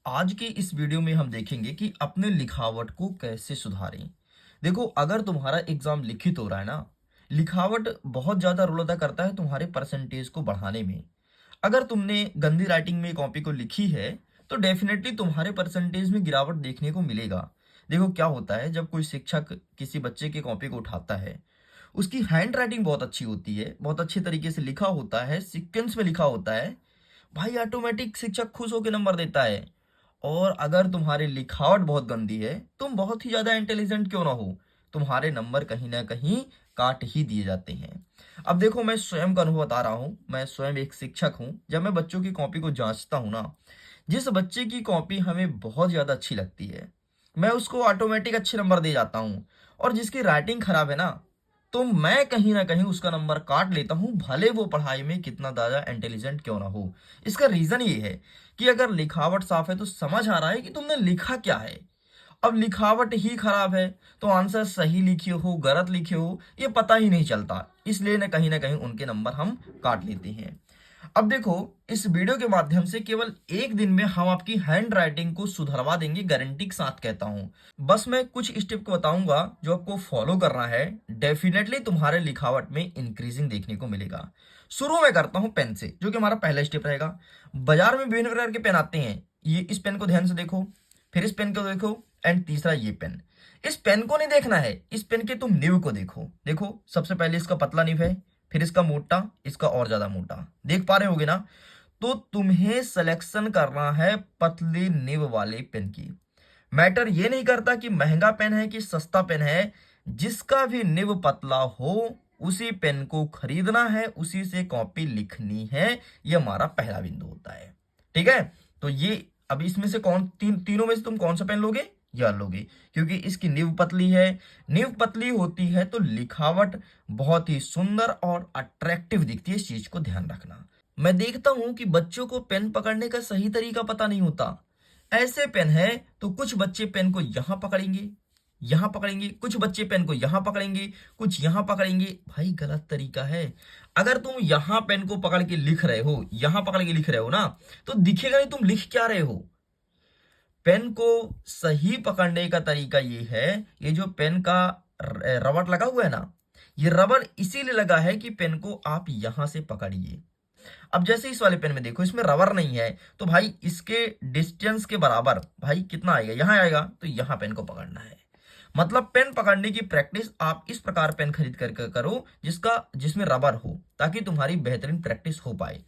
आज के इस वीडियो में हम देखेंगे कि अपने लिखावट को कैसे सुधारें। देखो, अगर तुम्हारा एग्जाम लिखित हो रहा है ना, लिखावट बहुत ज़्यादा रोल अदा करता है तुम्हारे परसेंटेज को बढ़ाने में। अगर तुमने गंदी राइटिंग में कॉपी को लिखी है, तो डेफिनेटली तुम्हारे परसेंटेज में गिरावट देखने को मिलेगा। देखो क्या होता है, जब कोई शिक्षक किसी बच्चे की कॉपी को उठाता है, उसकी हैंड राइटिंग बहुत अच्छी होती है, बहुत अच्छे तरीके से लिखा होता है, सीक्वेंस में लिखा होता है, भाई ऑटोमेटिक शिक्षक खुश होकर नंबर देता है। और अगर तुम्हारी लिखावट बहुत गंदी है, तुम बहुत ही ज्यादा इंटेलिजेंट क्यों ना हो, तुम्हारे नंबर कहीं ना कहीं काट ही दिए जाते हैं। अब देखो, मैं स्वयं का अनुभव बता रहा हूं। मैं स्वयं एक शिक्षक हूं। जब मैं बच्चों की कॉपी को जांचता हूं ना, जिस बच्चे की कॉपी हमें बहुत ज्यादा अच्छी लगती है, मैं उसको ऑटोमेटिक अच्छे नंबर दे जाता हूं। और जिसकी राइटिंग खराब है ना, तो मैं कहीं ना कहीं उसका नंबर काट लेता हूं, भले वो पढ़ाई में कितना ज्यादा इंटेलिजेंट क्यों ना हो। इसका रीजन ये है कि अगर लिखावट साफ है तो समझ आ रहा है कि तुमने लिखा क्या है। अब लिखावट ही खराब है, तो आंसर सही लिखे हो गलत लिखे हो ये पता ही नहीं चलता। इसलिए ना कहीं उनके नंबर हम काट लेते हैं। अब देखो, इस वीडियो के माध्यम से केवल एक दिन में हम आपकी हैंड राइटिंग को सुधरवा देंगे, गारंटी के साथ कहता हूं। बस मैं कुछ स्टेप को बताऊंगा जो आपको फॉलो करना है। डेफिनेटली तुम्हारे लिखावट में इंक्रीजिंग देखने को मिलेगा। शुरू में करता हूं पेन से, जो कि हमारा पहला स्टेप रहेगा। बाजार में विभिन्न प्रकार के पेन आते हैं। ये इस पेन को ध्यान से देखो, फिर इस पेन को देखो, एंड तीसरा ये पेन। इस पेन को नहीं देखना है, इस पेन के तुम निब को देखो। देखो, सबसे पहले इसका पतला निब है, फिर इसका मोटा, इसका और ज्यादा मोटा। देख पा रहे होगे ना? तो तुम्हें सिलेक्शन करना है पतली निब वाले पेन की। मैटर ये नहीं करता कि महंगा पेन है कि सस्ता पेन है, जिसका भी निब पतला हो उसी पेन को खरीदना है, उसी से कॉपी लिखनी है। ये हमारा पहला बिंदु होता है। ठीक है? तो ये अब इसमें से तीनों में से तुम कौन सा पेन लोगे? यह लोगे, क्योंकि इसकी नींव पतली है। नींव पतली होती है तो लिखावट बहुत ही सुंदर और अट्रैक्टिव दिखती है। इस चीज को ध्यान रखना। मैं देखता हूं कि बच्चों को पेन पकड़ने का सही तरीका पता नहीं होता। ऐसे पेन है तो कुछ बच्चे पेन को यहां पकड़ेंगे, यहां पकड़ेंगे, कुछ बच्चे पेन को यहां पकड़ेंगे, कुछ यहां पकड़ेंगे। भाई गलत तरीका है। अगर तुम यहां पेन को पकड़ के लिख रहे हो, यहां पकड़ के लिख रहे हो ना, तो दिखेगा नहीं तुम लिख क्या रहे हो। पेन को सही पकड़ने का तरीका ये है, ये जो पेन का रबड़ लगा हुआ है ना, ये रबड़ इसीलिए लगा है कि पेन को आप यहां से पकड़िए। अब जैसे इस वाले पेन में देखो, इसमें रबर नहीं है, तो भाई इसके डिस्टेंस के बराबर भाई कितना आएगा, यहां आएगा, तो यहां पेन को पकड़ना है। मतलब पेन पकड़ने की प्रैक्टिस आप इस प्रकार पेन खरीद कर करो जिसमें रबर हो, ताकि तुम्हारी बेहतरीन प्रैक्टिस हो पाए।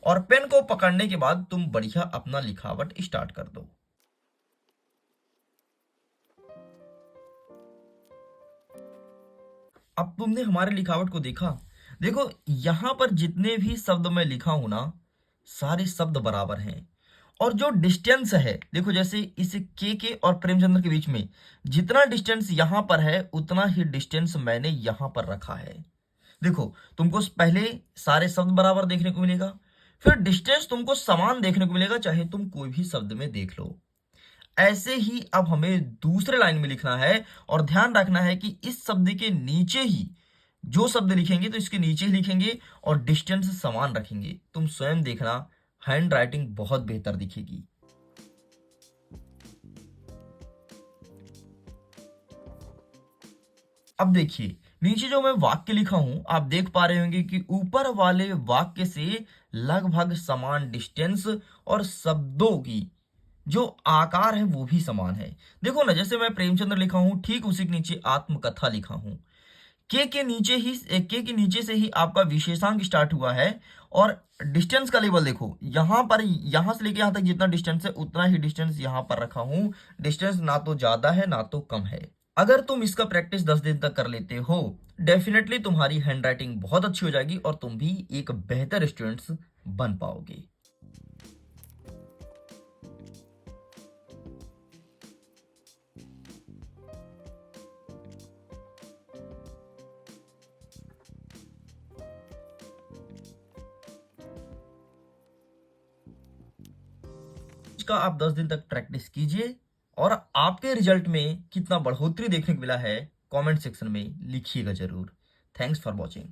और पेन को पकड़ने के बाद तुम बढ़िया अपना लिखावट स्टार्ट कर दो। अब तुमने हमारे लिखावट को देखा। देखो, यहां पर जितने भी शब्द मैं लिखा हूं ना, सारे शब्द बराबर हैं। और जो डिस्टेंस है, देखो जैसे इस के और प्रेमचंद्र के बीच में जितना डिस्टेंस यहां पर है, उतना ही डिस्टेंस मैंने यहां पर रखा है। देखो, तुमको पहले सारे शब्द बराबर देखने को मिलेगा, फिर डिस्टेंस तुमको समान देखने को मिलेगा, चाहे तुम कोई भी शब्द में देख लो। ऐसे ही अब हमें दूसरे लाइन में लिखना है। और ध्यान रखना है कि इस शब्द के नीचे ही जो शब्द लिखेंगे तो इसके नीचे ही लिखेंगे और डिस्टेंस समान रखेंगे। तुम स्वयं देखना, हैंड राइटिंग बहुत बेहतर दिखेगी। अब देखिए, नीचे जो मैं वाक्य लिखा हूं, आप देख पा रहे होंगे कि ऊपर वाले वाक्य से लगभग समान डिस्टेंस और शब्दों की जो आकार है वो भी समान है। देखो ना, जैसे मैं प्रेमचंद्र लिखा हूं, ठीक उसी के नीचे आत्मकथा लिखा हूं। के के नीचे से ही आपका विशेषांक स्टार्ट हुआ है। और डिस्टेंस का लेवल देखो, यहां पर, यहां से लेके यहां तक जितना डिस्टेंस है उतना ही डिस्टेंस यहां पर रखा हूं। डिस्टेंस ना तो ज्यादा है ना तो कम है। अगर तुम इसका प्रैक्टिस 10 दिन तक कर लेते हो, डेफिनेटली तुम्हारी हैंडराइटिंग बहुत अच्छी हो जाएगी और तुम भी एक बेहतर स्टूडेंट्स बन पाओगे। इसका आप 10 दिन तक प्रैक्टिस कीजिए और आपके रिजल्ट में कितना बढ़ोतरी देखने को मिला है, कमेंट सेक्शन में लिखिएगा जरूर। Thanks for watching.